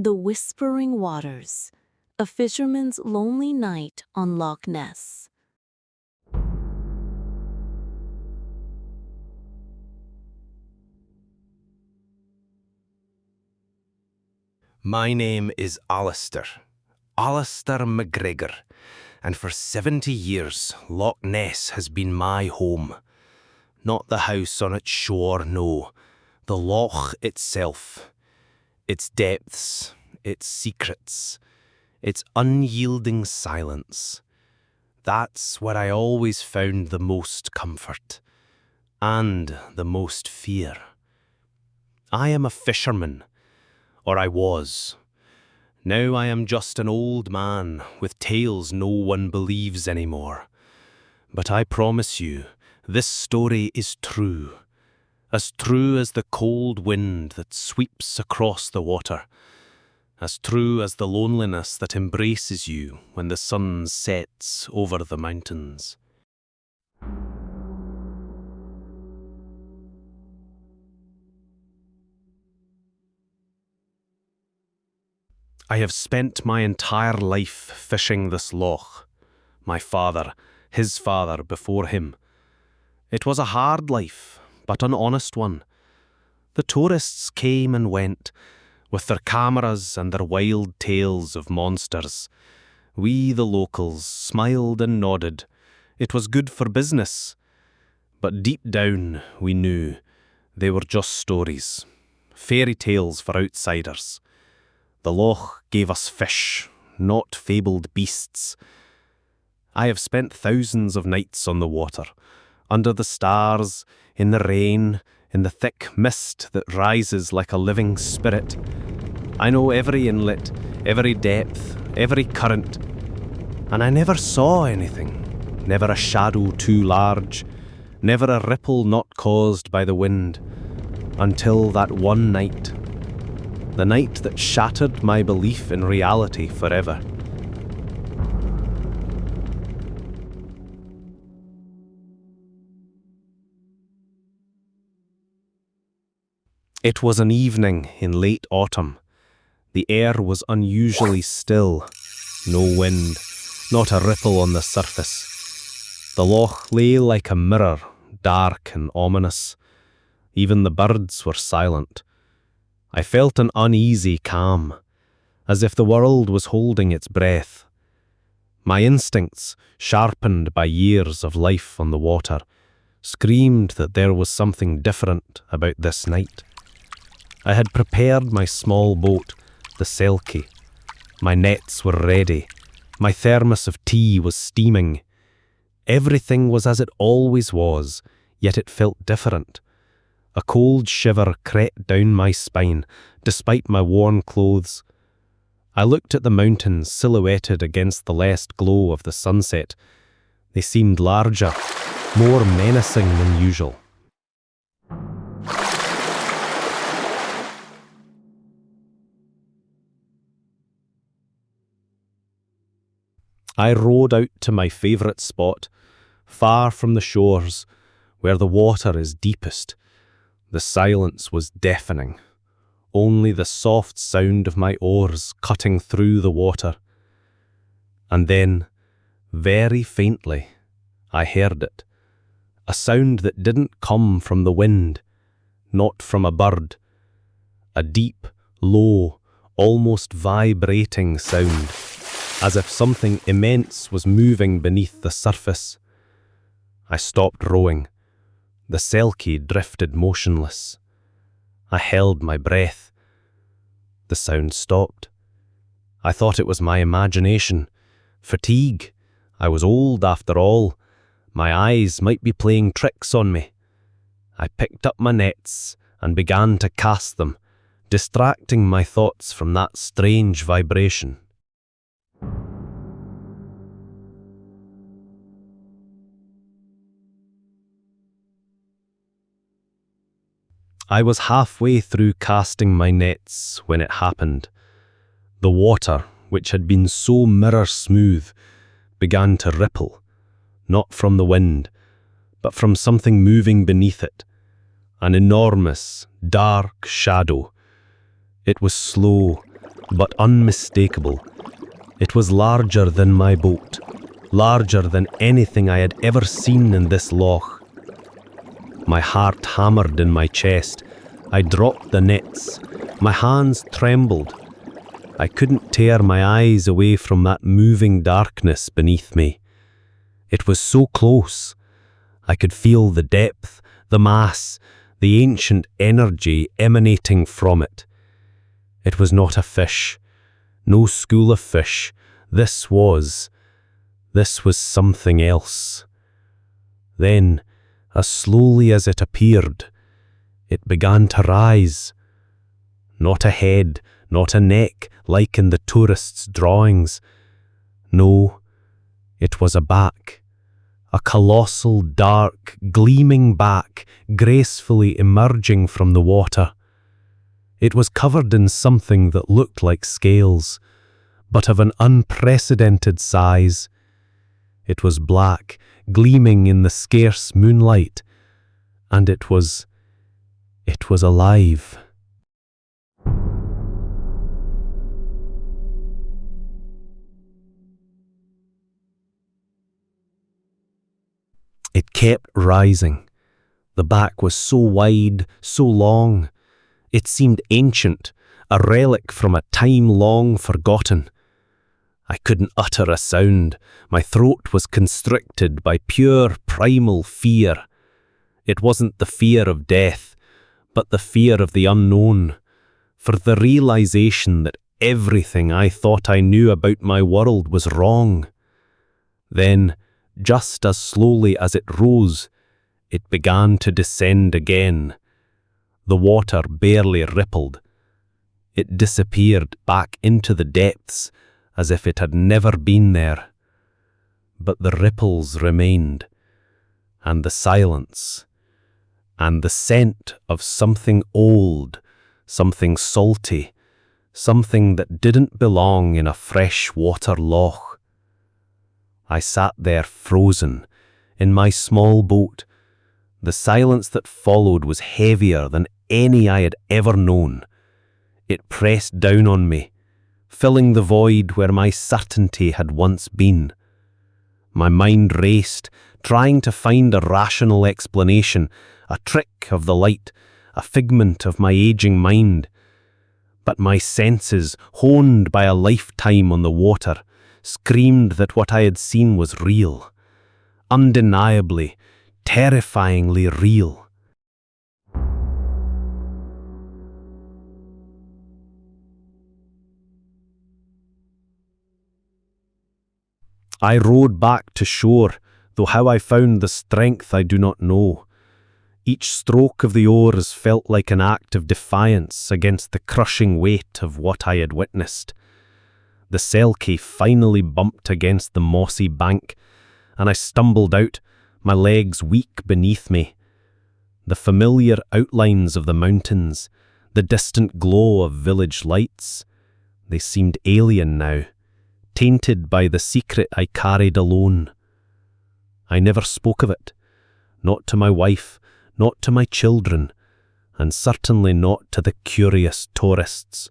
The Whispering Waters, a fisherman's lonely night on Loch Ness. My name is Alistair MacGregor, and for 70 years Loch Ness has been my home. Not the house on its shore, no, the loch itself. Its depths, its secrets, its unyielding silence. That's where I always found the most comfort, and the most fear. I am a fisherman, or I was. Now I am just an old man with tales no one believes anymore. But I promise you, this story is true as the cold wind that sweeps across the water, as true as the loneliness that embraces you when the sun sets over the mountains. I have spent my entire life fishing this loch. My father, his father before him. It was a hard life, but an honest one. The tourists came and went, with their cameras and their wild tales of monsters. We, the locals, smiled and nodded. It was good for business. But deep down, we knew they were just stories, fairy tales for outsiders. The loch gave us fish, not fabled beasts. I have spent thousands of nights on the water, under the stars, in the rain, in the thick mist that rises like a living spirit. I know every inlet, every depth, every current, and I never saw anything, never a shadow too large, never a ripple not caused by the wind, until that one night, the night that shattered my belief in reality forever. It was an evening in late autumn. The air was unusually still. No wind, not a ripple on the surface. The loch lay like a mirror, dark and ominous. Even the birds were silent. I felt an uneasy calm, as if the world was holding its breath. My instincts, sharpened by years of life on the water, screamed that there was something different about this night. I had prepared my small boat, the Selkie. My nets were ready. My thermos of tea was steaming. Everything was as it always was, yet it felt different. A cold shiver crept down my spine, despite my worn clothes. I looked at the mountains silhouetted against the last glow of the sunset. They seemed larger, more menacing than usual. I rowed out to my favourite spot, far from the shores, where the water is deepest. The silence was deafening, only the soft sound of my oars cutting through the water. And then, very faintly, I heard it, a sound that didn't come from the wind, not from a bird, a deep, low, almost vibrating sound, as if something immense was moving beneath the surface. I stopped rowing. The Selkie drifted motionless. I held my breath. The sound stopped. I thought it was my imagination. Fatigue. I was old after all. My eyes might be playing tricks on me. I picked up my nets and began to cast them, distracting my thoughts from that strange vibration. I was halfway through casting my nets when it happened. The water, which had been so mirror-smooth, began to ripple, not from the wind, but from something moving beneath it, an enormous, dark shadow. It was slow, but unmistakable. It was larger than my boat, larger than anything I had ever seen in this loch. My heart hammered in my chest. I dropped the nets. My hands trembled. I couldn't tear my eyes away from that moving darkness beneath me. It was so close. I could feel the depth, the mass, the ancient energy emanating from it. It was not a fish, no school of fish. This was something else. Then, as slowly as it appeared, it began to rise. Not a head, not a neck, like in the tourists' drawings. No, it was a back. A colossal, dark, gleaming back, gracefully emerging from the water. It was covered in something that looked like scales, but of an unprecedented size. It was black, gleaming in the scarce moonlight, and it was alive. It kept rising. The back was so wide, so long. It seemed ancient, a relic from a time long forgotten. I couldn't utter a sound. My throat was constricted by pure primal fear. It wasn't the fear of death, but the fear of the unknown, for the realization that everything I thought I knew about my world was wrong. Then, just as slowly as it rose, it began to descend again. The water barely rippled. It disappeared back into the depths as if it had never been there. But the ripples remained, and the silence, and the scent of something old, something salty, something that didn't belong in a freshwater loch. I sat there frozen, in my small boat. The silence that followed was heavier than any I had ever known. It pressed down on me, filling the void where my certainty had once been. My mind raced, trying to find a rational explanation, a trick of the light, a figment of my aging mind. But my senses, honed by a lifetime on the water, screamed that what I had seen was real. Undeniably, terrifyingly real. I rowed back to shore, though how I found the strength I do not know. Each stroke of the oars felt like an act of defiance against the crushing weight of what I had witnessed. The selkie finally bumped against the mossy bank, and I stumbled out, my legs weak beneath me. The familiar outlines of the mountains, the distant glow of village lights, they seemed alien now, tainted by the secret I carried alone. I never spoke of it, not to my wife, not to my children, and certainly not to the curious tourists.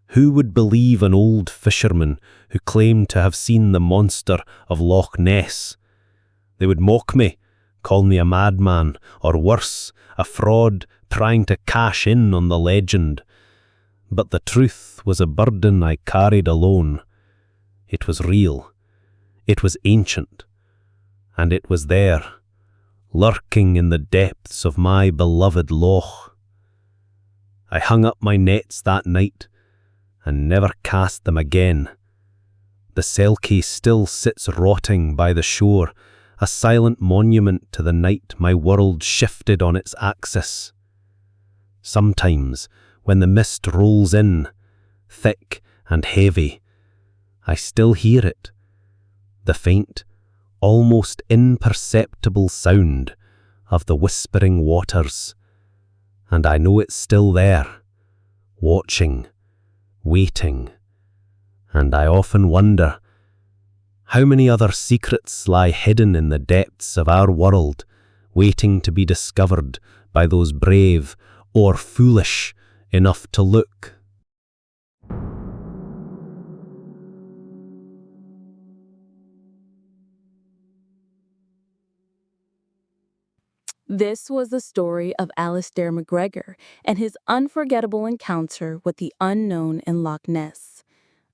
Who would believe an old fisherman who claimed to have seen the monster of Loch Ness? They would mock me, call me a madman, or worse, a fraud trying to cash in on the legend. But the truth was a burden I carried alone. It was real. It was ancient. And it was there, lurking in the depths of my beloved loch. I hung up my nets that night and never cast them again. The selkie still sits rotting by the shore, a silent monument to the night my world shifted on its axis. Sometimes, when the mist rolls in, thick and heavy, I still hear it, the faint, almost imperceptible sound of the whispering waters, and I know it's still there, watching, waiting, and I often wonder how many other secrets lie hidden in the depths of our world, waiting to be discovered by those brave or foolish enough to look. This was the story of Alistair MacGregor and his unforgettable encounter with the unknown in Loch Ness.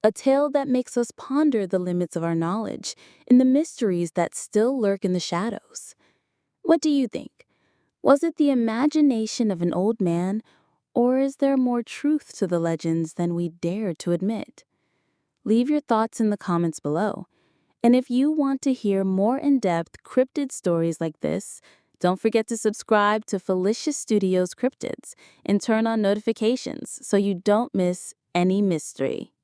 A tale that makes us ponder the limits of our knowledge and the mysteries that still lurk in the shadows. What do you think? Was it the imagination of an old man, or is there more truth to the legends than we dare to admit? Leave your thoughts in the comments below. And if you want to hear more in-depth cryptid stories like this, don't forget to subscribe to Felicia Studios Cryptids and turn on notifications so you don't miss any mystery.